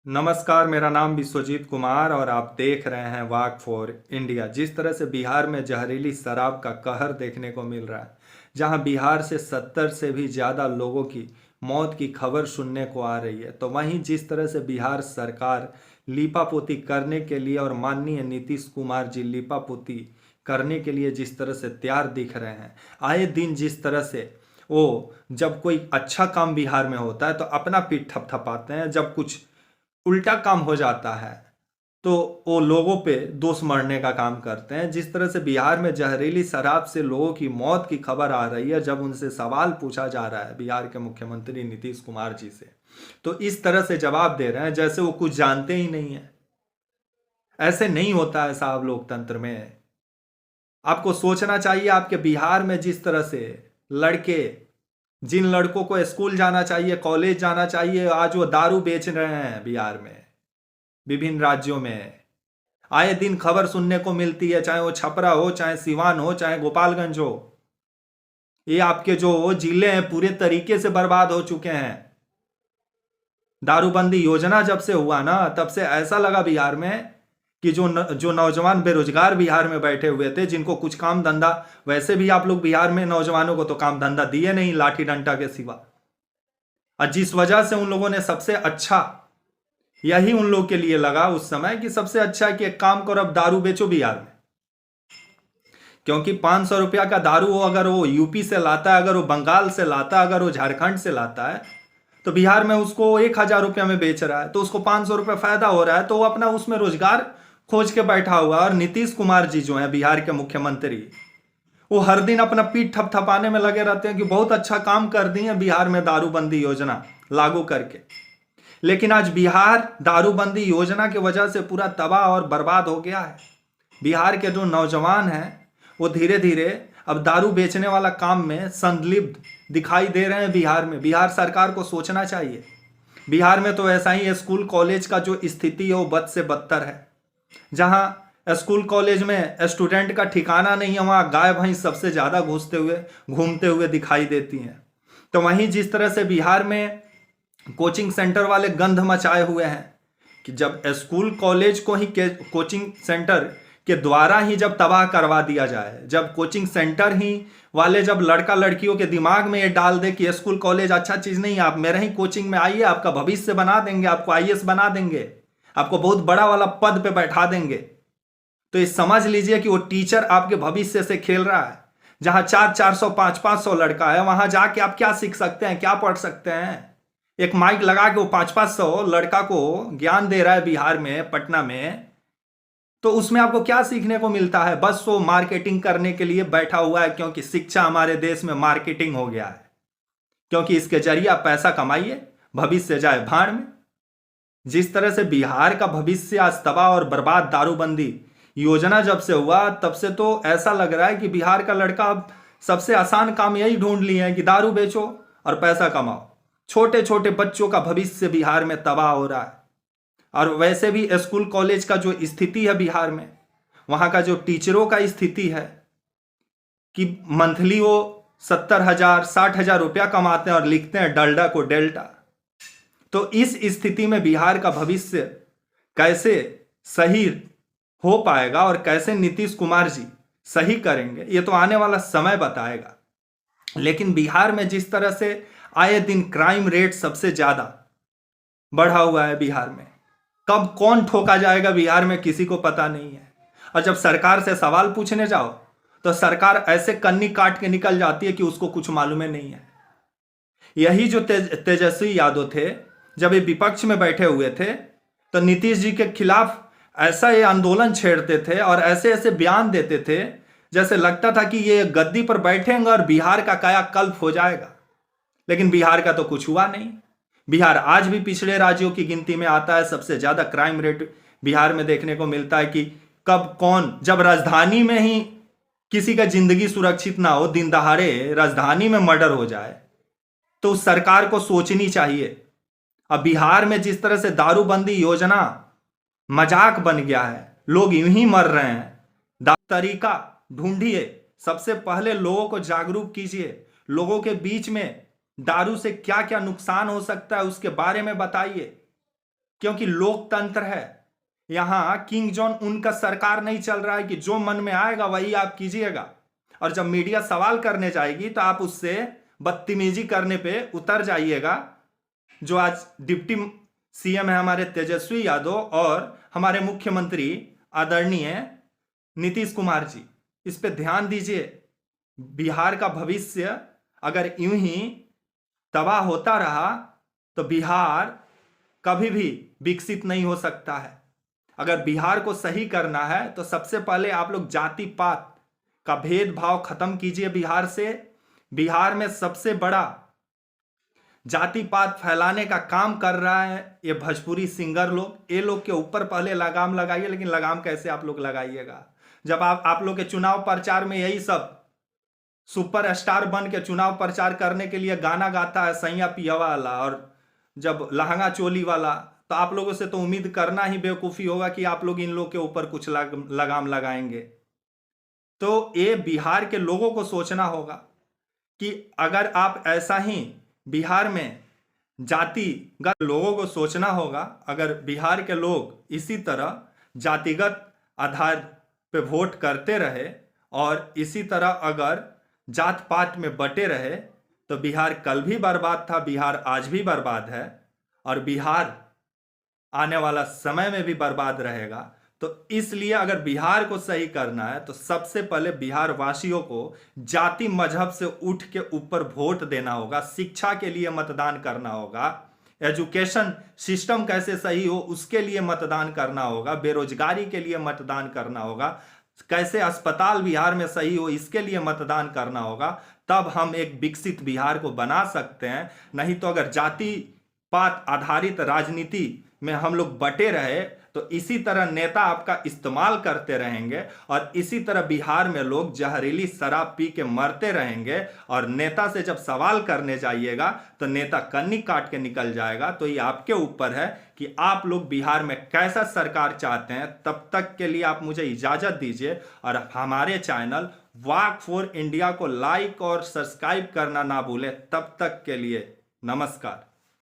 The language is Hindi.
नमस्कार, मेरा नाम विश्वजीत कुमार और आप देख रहे हैं वॉक फॉर इंडिया। जिस तरह से बिहार में जहरीली शराब का कहर देखने को मिल रहा है, जहां बिहार से 70 से भी ज़्यादा लोगों की मौत की खबर सुनने को आ रही है, तो वहीं जिस तरह से बिहार सरकार लीपापोती करने के लिए और माननीय नीतीश कुमार जी लीपापोती करने के लिए जिस तरह से तैयार दिख रहे हैं, आए दिन जिस तरह से वो जब कोई अच्छा काम बिहार में होता है तो अपना पीठ थपथपाते हैं, जब कुछ उल्टा काम हो जाता है तो वो लोगों पे दोष मढ़ने का काम करते हैं। जिस तरह से बिहार में जहरीली शराब से लोगों की मौत की खबर आ रही है, जब उनसे सवाल पूछा जा रहा है बिहार के मुख्यमंत्री नीतीश कुमार जी से, तो इस तरह से जवाब दे रहे हैं जैसे वो कुछ जानते ही नहीं है। ऐसे नहीं होता है साहब लोकतंत्र में। आपको सोचना चाहिए। आपके बिहार में जिस तरह से लड़के, जिन लड़कों को स्कूल जाना चाहिए, कॉलेज जाना चाहिए, आज वो दारू बेच रहे हैं बिहार में, विभिन्न राज्यों में। आए दिन खबर सुनने को मिलती है, चाहे वो छपरा हो, चाहे सिवान हो, चाहे गोपालगंज हो। ये आपके जो जिले हैं पूरे तरीके से बर्बाद हो चुके हैं। दारूबंदी योजना जब से हुआ ना, तब से ऐसा लगा बिहार में कि जो नौजवान बेरोजगार बिहार में बैठे हुए थे, जिनको कुछ काम धंधा, वैसे भी आप लोग बिहार में नौजवानों को तो काम धंधा दिए नहीं लाठी डंडा के सिवा, और जिस वजह से उन लोगों ने सबसे अच्छा, यही उन लोग के लिए लगा उस समय कि सबसे अच्छा है कि एक काम करो, अब दारू बेचो बिहार में। क्योंकि 500 रुपया का दारू हो, अगर वो यूपी से लाता है, अगर वो बंगाल से लाता है, अगर वो झारखंड से लाता है, तो बिहार में उसको 1000 रुपया में बेच रहा है, तो उसको 500 रुपया फायदा हो रहा है, तो वो अपना उसमें रोजगार खोज के बैठा हुआ। और नीतीश कुमार जी जो है बिहार के मुख्यमंत्री, वो हर दिन अपना पीठ थपथपाने में लगे रहते हैं कि बहुत अच्छा काम कर दिए बिहार में दारूबंदी योजना लागू करके। लेकिन आज बिहार दारूबंदी योजना की वजह से पूरा तबाह और बर्बाद हो गया है। बिहार के जो नौजवान हैं वो धीरे धीरे अब दारू बेचने वाला काम में संलिप्त दिखाई दे रहे हैं बिहार में। बिहार सरकार को सोचना चाहिए। बिहार में तो ऐसा ही स्कूल कॉलेज का जो स्थिति है वो बद से बदतर है। जहां स्कूल कॉलेज में स्टूडेंट का ठिकाना नहीं है, वहां गाय भैंस सबसे ज्यादा घूमते हुए दिखाई देती हैं। तो वहीं जिस तरह से बिहार में कोचिंग सेंटर वाले गंध मचाए हुए हैं कि जब स्कूल कॉलेज को ही कोचिंग सेंटर के द्वारा ही जब तबाह करवा दिया जाए, जब कोचिंग सेंटर ही वाले जब लड़का लड़कियों के दिमाग में ये डाल दे कि स्कूल कॉलेज अच्छा चीज नहीं है, आप मेरे ही कोचिंग में आइए, आपका भविष्य बना देंगे, आपको आईएएस बना देंगे, आपको बहुत बड़ा वाला पद पे बैठा देंगे, तो ये समझ लीजिए कि वो टीचर आपके भविष्य से खेल रहा है। जहां 400 500 लड़का है, वहां जाके आप क्या सीख सकते हैं, क्या पढ़ सकते हैं? एक माइक लगा के वो 500 लड़का को ज्ञान दे रहा है बिहार में, पटना में, तो उसमें आपको क्या सीखने को मिलता है? बस वो मार्केटिंग करने के लिए बैठा हुआ है, क्योंकि शिक्षा हमारे देश में मार्केटिंग हो गया है। क्योंकि इसके जरिए आप पैसा कमाइए, भविष्य जाए भाड़ में। जिस तरह से बिहार का भविष्य आज तबाह और बर्बाद दारूबंदी योजना जब से हुआ, तब से तो ऐसा लग रहा है कि बिहार का लड़का अब सबसे आसान काम यही ढूंढ लिए हैं कि दारू बेचो और पैसा कमाओ। छोटे छोटे बच्चों का भविष्य बिहार में तबाह हो रहा है। और वैसे भी स्कूल कॉलेज का जो स्थिति है बिहार में, वहां का जो टीचरों का स्थिति है कि मंथली वो 70,000 60,000 रुपया कमाते हैं और लिखते हैं डलडा को डेल्टा। तो इस स्थिति में बिहार का भविष्य कैसे सही हो पाएगा और कैसे नीतीश कुमार जी सही करेंगे, ये तो आने वाला समय बताएगा। लेकिन बिहार में जिस तरह से आए दिन क्राइम रेट सबसे ज्यादा बढ़ा हुआ है बिहार में, कब कौन ठोका जाएगा बिहार में किसी को पता नहीं है। और जब सरकार से सवाल पूछने जाओ तो सरकार ऐसे कन्नी काट के निकल जाती है कि उसको कुछ मालूम नहीं है। यही जो तेजस्वी यादव थे, जब ये विपक्ष में बैठे हुए थे, तो नीतीश जी के खिलाफ ऐसा ये आंदोलन छेड़ते थे और ऐसे ऐसे बयान देते थे जैसे लगता था कि ये गद्दी पर बैठेंगे और बिहार का कायाकल्प हो जाएगा। लेकिन बिहार का तो कुछ हुआ नहीं। बिहार आज भी पिछड़े राज्यों की गिनती में आता है। सबसे ज्यादा क्राइम रेट बिहार में देखने को मिलता है कि कब कौन, जब राजधानी में ही किसी का जिंदगी सुरक्षित ना हो, दिन दहाड़े राजधानी में मर्डर हो जाए, तो उस सरकार को सोचनी चाहिए। अब बिहार में जिस तरह से दारूबंदी योजना मजाक बन गया है, लोग यूं ही मर रहे हैं। तरीका ढूंढिए, सबसे पहले लोगों को जागरूक कीजिए, लोगों के बीच में दारू से क्या क्या नुकसान हो सकता है उसके बारे में बताइए। क्योंकि लोकतंत्र है। यहां किंग जॉन उनका सरकार नहीं चल रहा है कि जो मन में आएगा वही आप कीजिएगा, और जब मीडिया सवाल करने जाएगी तो आप उससे बदतमीजी करने पे उतर जाइएगा। जो आज डिप्टी सीएम है हमारे तेजस्वी यादव और हमारे मुख्यमंत्री आदरणीय नीतीश कुमार जी, इस पे ध्यान दीजिए। बिहार का भविष्य अगर यूं ही तबाह होता रहा तो बिहार कभी भी विकसित नहीं हो सकता है। अगर बिहार को सही करना है तो सबसे पहले आप लोग जाति पात का भेदभाव खत्म कीजिए बिहार से। बिहार में सबसे बड़ा जाति पात फैलाने का काम कर रहा है ये भोजपुरी सिंगर लोग। ये लोग के ऊपर पहले लगाम लगाइए, लेकिन लगाम कैसे आप लोग लगाइएगा जब आप लोग के चुनाव प्रचार में यही सब सुपरस्टार बन के चुनाव प्रचार करने के लिए गाना गाता है सैया पिया वाला और जब लहंगा चोली वाला। तो आप लोगों से तो उम्मीद करना ही बेवकूफ़ी होगा कि आप लोग इन लोग के ऊपर कुछ लगाम लगाएंगे। तो ये बिहार के लोगों को सोचना होगा कि अगर आप ऐसा ही बिहार में जातिगत लोगों को सोचना होगा, अगर बिहार के लोग इसी तरह जातिगत आधार पे वोट करते रहे और इसी तरह अगर जात पात में बटे रहे तो बिहार कल भी बर्बाद था, बिहार आज भी बर्बाद है और बिहार आने वाला समय में भी बर्बाद रहेगा। तो इसलिए अगर बिहार को सही करना है तो सबसे पहले बिहार वासियों को जाति मजहब से उठ के ऊपर वोट देना होगा, शिक्षा के लिए मतदान करना होगा, एजुकेशन सिस्टम कैसे सही हो उसके लिए मतदान करना होगा, बेरोजगारी के लिए मतदान करना होगा, कैसे अस्पताल बिहार में सही हो इसके लिए मतदान करना होगा। तब हम एक विकसित बिहार को बना सकते हैं। नहीं तो अगर जाति पात आधारित राजनीति में हम लोग बटे रहे तो इसी तरह नेता आपका इस्तेमाल करते रहेंगे और इसी तरह बिहार में लोग जहरीली शराब पी के मरते रहेंगे और नेता से जब सवाल करने जाइएगा तो नेता कन्नी काट के निकल जाएगा। तो ये आपके ऊपर है कि आप लोग बिहार में कैसा सरकार चाहते हैं। तब तक के लिए आप मुझे इजाजत दीजिए और हमारे चैनल वॉक फॉर इंडिया को लाइक और सब्सक्राइब करना ना भूलें। तब तक के लिए नमस्कार।